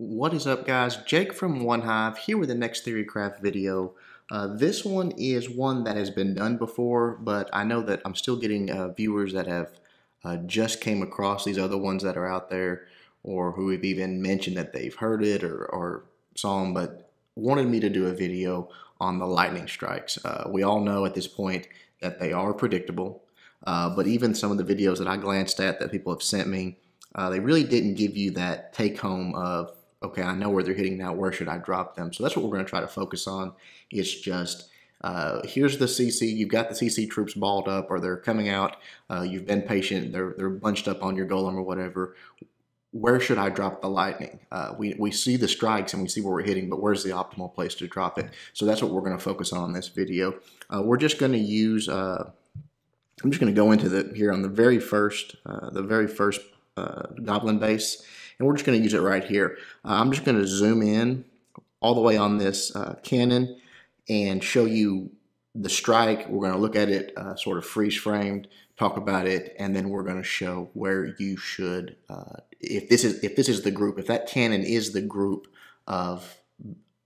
What is up, guys? Jake from One Hive here with the next Theorycraft video. This one is one that has been done before, but I know that I'm still getting viewers that have just came across these other ones that are out there, or who have even mentioned that they've heard it or saw them, but wanted me to do a video on the lightning strikes. We all know at this point that they are predictable, but even some of the videos that I glanced at that people have sent me, they really didn't give you that take home of, okay, I know where they're hitting now, where should I drop them? So that's what we're going to try to focus on. It's just, here's the CC, you've got the CC troops balled up, or they're coming out, you've been patient, they're bunched up on your golem or whatever. Where should I drop the lightning? We see the strikes and we see where we're hitting, but where's the optimal place to drop it? So that's what we're going to focus on in this video. We're just going to use, I'm just going to go into here on the very first goblin base, and we're just going to use it right here. I'm just going to zoom in all the way on this cannon and show you the strike. We're going to look at it sort of freeze framed, talk about it, and then we're going to show where you should, if this is the group, if that cannon is the group of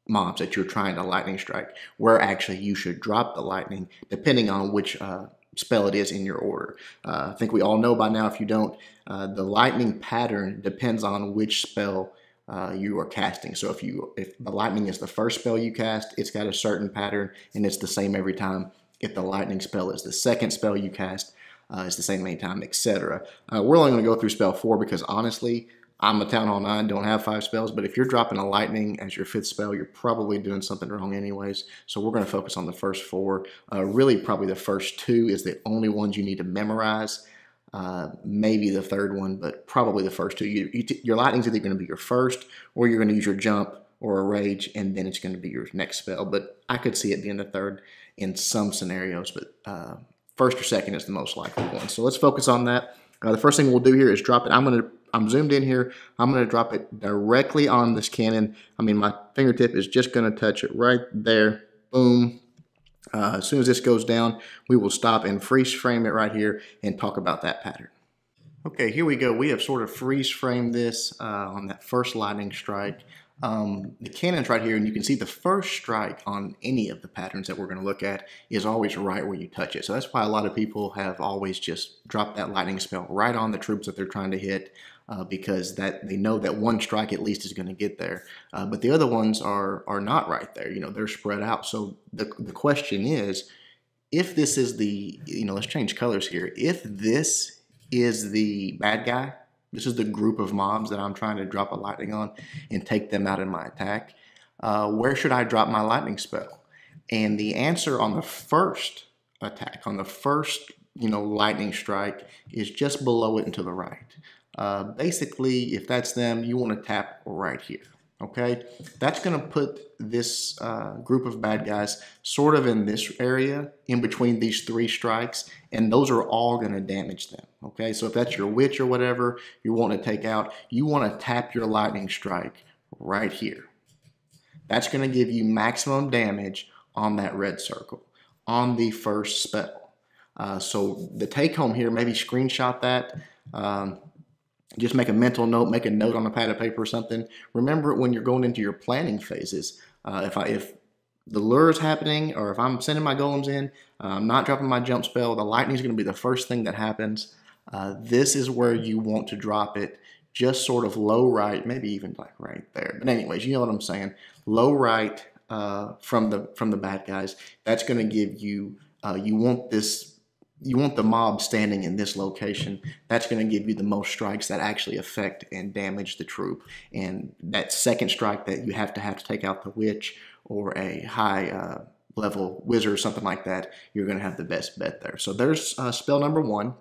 mobs that you're trying to lightning strike, where actually you should drop the lightning, depending on which spell it is in your order. I think we all know by now, if you don't, the lightning pattern depends on which spell you are casting. So if the lightning is the first spell you cast, it's got a certain pattern and it's the same every time. If the lightning spell is the second spell you cast, it's the same every time, etc. We're only going to go through spell 4 because honestly, I'm a Town Hall 9, don't have 5 spells, but if you're dropping a lightning as your 5th spell, you're probably doing something wrong anyways. So we're going to focus on the first 4. Really, probably the first 2 is the only ones you need to memorize. Maybe the 3rd one, but probably the first 2. Your lightning's either going to be your first, or you're going to use your jump or a rage, and then it's going to be your next spell. But I could see it being the 3rd in some scenarios, but first or second is the most likely one. So let's focus on that. The first thing we'll do here is drop it. I'm zoomed in here. I'm going to drop it directly on this cannon. I mean, my fingertip is just going to touch it right there. Boom. As soon as this goes down, we will stop and freeze frame it right here and talk about that pattern. Okay, here we go. We have sort of freeze framed this on that first lightning strike. The cannon's right here, and you can see the first strike on any of the patterns that we're going to look at is always right where you touch it. So that's why a lot of people have always just dropped that lightning spell right on the troops that they're trying to hit, because they know that one strike at least is going to get there. But the other ones are not right there. You know, they're spread out. So the question is, if this is the, let's change colors here. If this is the bad guy, this is the group of mobs that I'm trying to drop a lightning on and take them out in my attack, where should I drop my lightning spell? And the answer on the first attack, on the first, lightning strike, is just below it and to the right. Basically, if that's them, you want to tap right here. Okay, that's going to put this group of bad guys sort of in this area in between these 3 strikes, and those are all going to damage them. Okay, so if that's your witch or whatever you want to take out, you want to tap your lightning strike right here. That's going to give you maximum damage on that red circle on the first spell. So the take home here, maybe screenshot that. Just make a mental note, make a note on a pad of paper or something. Remember it when you're going into your planning phases. If the lure is happening, or if I'm sending my golems in, I'm not dropping my jump spell, the lightning is going to be the first thing that happens. This is where you want to drop it, just sort of low right, maybe even like right there. But anyways, you know what I'm saying. Low right from the bad guys. That's going to give you, you want the mob standing in this location. That's going to give you the most strikes that actually affect and damage the troop. And that second strike that you have to take out the witch or a high level wizard or something like that, you're going to have the best bet there. So there's spell number 1.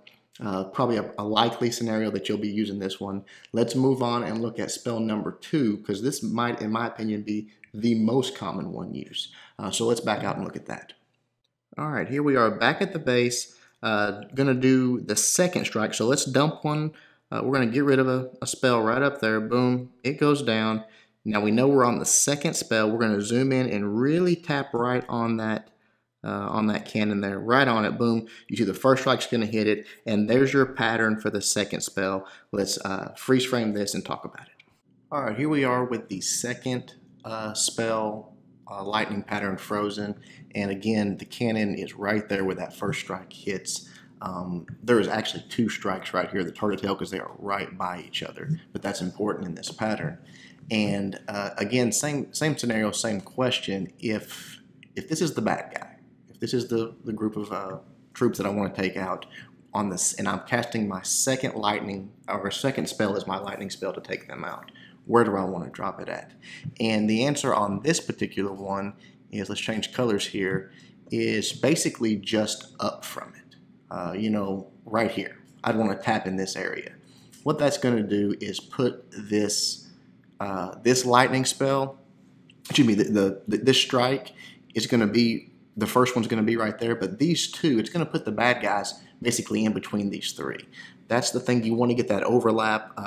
Probably a likely scenario that you'll be using this one. Let's move on and look at spell number 2, because this might, in my opinion, be the most common one used. So let's back out and look at that. All right, here we are back at the base. Gonna do the second strike. So let's dump one. We're gonna get rid of a spell right up there. Boom, it goes down. Now we know we're on the second spell. We're gonna zoom in and really tap right on that cannon there, right on it. Boom, you see the first strike's gonna hit it, and there's your pattern for the second spell. Let's freeze frame this and talk about it. All right, here we are with the second spell, lightning pattern frozen. And again, the cannon is right there where that first strike hits. There is actually two strikes right here, the target tail, because they are right by each other. But that's important in this pattern. And again, same scenario, same question. If this is the bad guy, if this is the group of troops that I want to take out on this, and I'm casting my second lightning, or second spell is my lightning spell to take them out, where do I want to drop it at? And the answer on this particular one is, let's change colors here, is basically just up from it. You know, right here. I'd want to tap in this area. What that's going to do is put this this lightning spell, excuse me, this strike is going to be, the first one's going to be right there, but these two, it's going to put the bad guys basically in between these three. That's the thing, you want to get that overlap.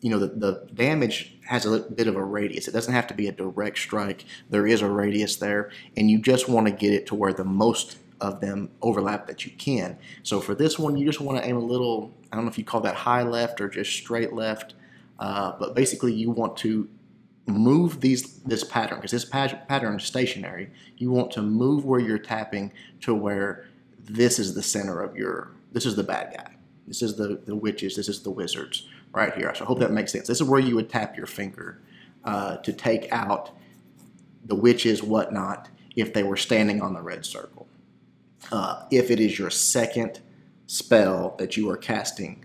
You know, the damage has a bit of a radius. It doesn't have to be a direct strike. There is a radius there, and you just want to get it to where the most of them overlap that you can. So for this one, you just want to aim a little, I don't know if you call that high left or just straight left, but basically you want to move this pattern, because this pattern is stationary. You want to move where you're tapping to where this is the center of your, this is the bad guy. This is the witches, this is the wizards right here. So I hope that makes sense. This is where you would tap your finger to take out the witches, whatnot, if they were standing on the red circle. If it is your second spell that you are casting,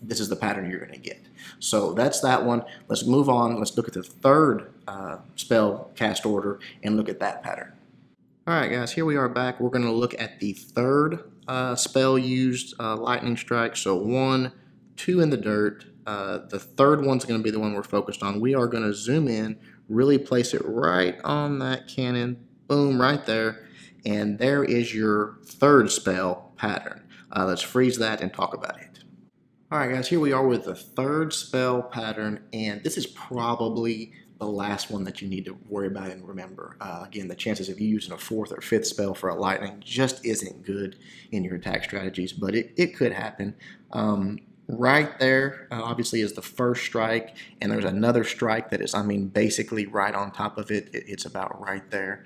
this is the pattern you're going to get. So that's that one. Let's move on. Let's look at the third spell cast order and look at that pattern. All right, guys, here we are back. We're going to look at the third spell used lightning strike. So 1, 2 in the dirt. The third one's going to be the one we're focused on. We are going to zoom in, really place it right on that cannon. Boom, right there. And there is your third spell pattern. Let's freeze that and talk about it. All right, guys, here we are with the third spell pattern, and this is probably the last one that you need to worry about and remember. Again, the chances of you using a fourth or fifth spell for a lightning just isn't good in your attack strategies, but it could happen. Right there, obviously, is the first strike, and there's another strike that is, I mean, basically right on top of it. It's about right there.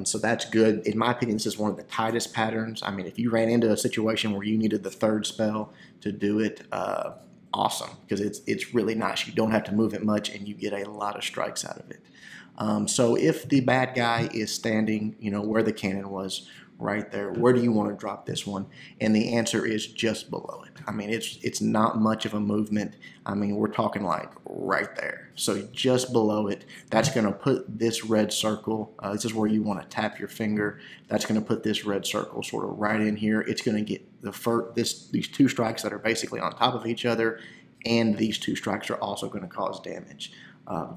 So that's good. In my opinion, this is one of the tightest patterns. I mean, if you ran into a situation where you needed the third spell to do it, awesome, because it's really nice. You don't have to move it much, and you get a lot of strikes out of it. So if the bad guy is standing, you know, where the cannon was, right there, where do you want to drop this one? And the answer is just below it. I mean, it's not much of a movement. I mean, we're talking like right there. So just below it, that's going to put this red circle. This is where you want to tap your finger. That's going to put this red circle sort of right in here. It's going to get these two strikes that are basically on top of each other, and these two strikes are also going to cause damage.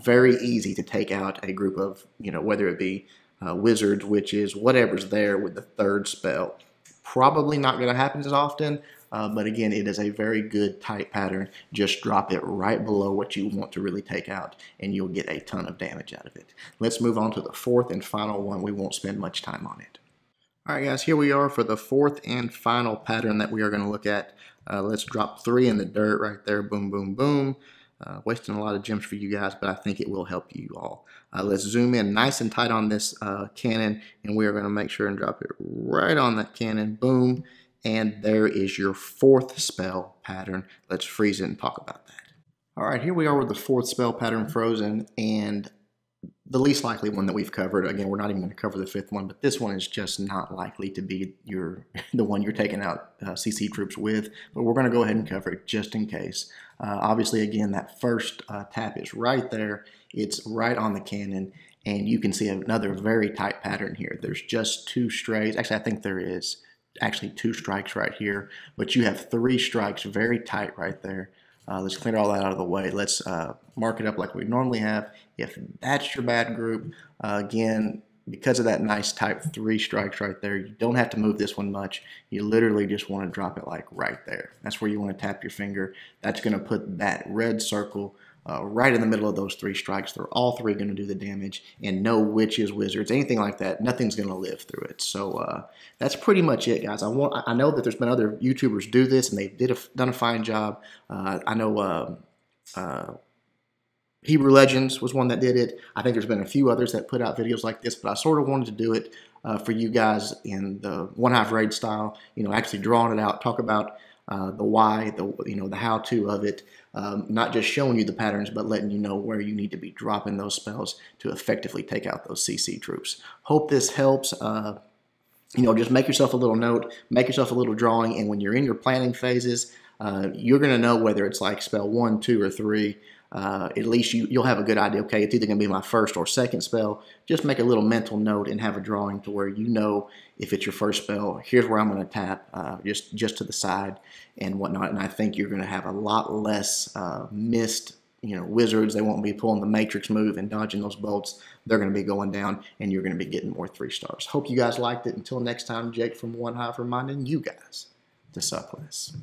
Very easy to take out a group of, you know, whether it be wizards, witches, whatever's there with the third spell. Probably not going to happen as often, but again, it is a very good tight pattern. Just drop it right below what you want to really take out, and you'll get a ton of damage out of it. Let's move on to the fourth and final one. We won't spend much time on it. All right, guys, here we are for the fourth and final pattern that we are going to look at. Let's drop 3 in the dirt right there. Boom, boom, boom. Wasting a lot of gems for you guys, but I think it will help you all. Let's zoom in nice and tight on this cannon, and we are going to make sure and drop it right on that cannon. Boom. And there is your fourth spell pattern. Let's freeze it and talk about that. All right, here we are with the fourth spell pattern frozen, and the least likely one that we've covered. Again, we're not even going to cover the fifth one, but this one is just not likely to be the one you're taking out CC troops with, but we're going to go ahead and cover it just in case. Obviously, again, that first tap is right there. It's right on the cannon, and you can see another very tight pattern here. There's just 2 strays. Actually, I think there is actually 2 strikes right here, but you have 3 strikes very tight right there. Let's clear all that out of the way. Let's mark it up like we normally have. If that's your bad group, again, because of that nice type 3 strikes right there, you don't have to move this one much. You literally just want to drop it like right there. That's where you want to tap your finger. That's going to put that red circle right in the middle of those 3 strikes. They're all 3 going to do the damage, and no witches, wizards, anything like that. Nothing's going to live through it. So that's pretty much it, guys. I know that there's been other YouTubers do this, and they done a fine job. I know Hebrew Legends was one that did it. I think there's been a few others that put out videos like this, but I sort of wanted to do it for you guys in the one-half raid style. You know, actually drawing it out, talk about the why, the how-to of it. Not just showing you the patterns, but letting you know where you need to be dropping those spells to effectively take out those CC troops. Hope this helps. You know, just make yourself a little note, make yourself a little drawing, and when you're in your planning phases, you're going to know whether it's like spell 1, 2, or 3. At least you'll have a good idea. Okay, it's either going to be my first or second spell. Just make a little mental note and have a drawing to where you know if it's your first spell, here's where I'm going to tap, just to the side and whatnot. And I think you're going to have a lot less missed, wizards. They won't be pulling the matrix move and dodging those bolts. They're going to be going down, and you're going to be getting more 3 stars. Hope you guys liked it. Until next time, Jake from One Hive reminding you guys to suck less.